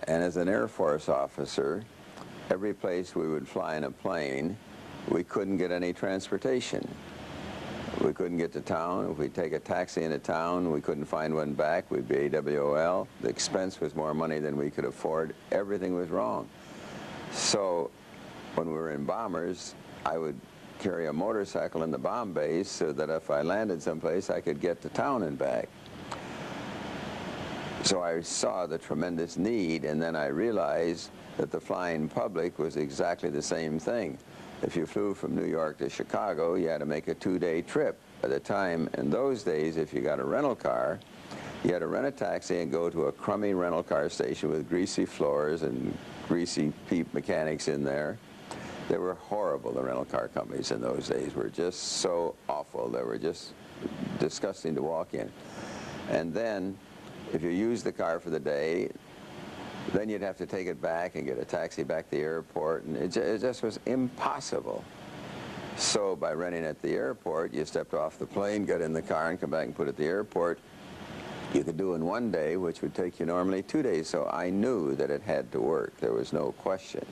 And as an Air Force officer, every place we would fly in a plane, we couldn't get any transportation. We couldn't get to town. If we take a taxi into town, we couldn't find one back. We'd be AWOL. The expense was more money than we could afford. Everything was wrong. So when we were in bombers, I would carry a motorcycle in the bomb base so that if I landed someplace, I could get to town and back. So I saw the tremendous need, and then I realized that the flying public was exactly the same thing. If you flew from New York to Chicago, you had to make a 2-day trip. At the time, in those days, if you got a rental car, you had to rent a taxi and go to a crummy rental car station with greasy floors and greasy peep mechanics in there. They were horrible, the rental car companies in those days were just so awful. They were just disgusting to walk in. And then, if you used the car for the day, then you'd have to take it back and get a taxi back to the airport, and it just was impossible. So by renting at the airport, you stepped off the plane, got in the car, and come back and put it at the airport. You could do in one day, which would take you normally 2 days. So I knew that it had to work. There was no question.